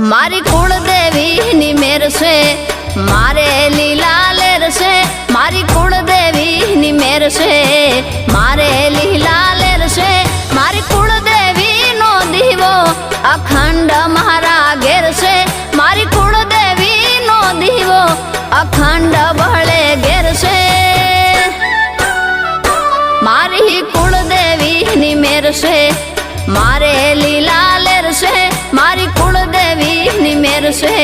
मारी कुलदेवी नी मेर से मारे लीला लेर से मारी कुलदेवी नी मेर से मारे लीला लेर से मारी कुलदेवी नो दीवो अखंड मारा घेर से मारी कुलदेवी नो दीवो अखंड बहले घेर से मारी कुलदेवी नी मेर से मारे लीला लेर से मारी कुलदेवी नी मेर से।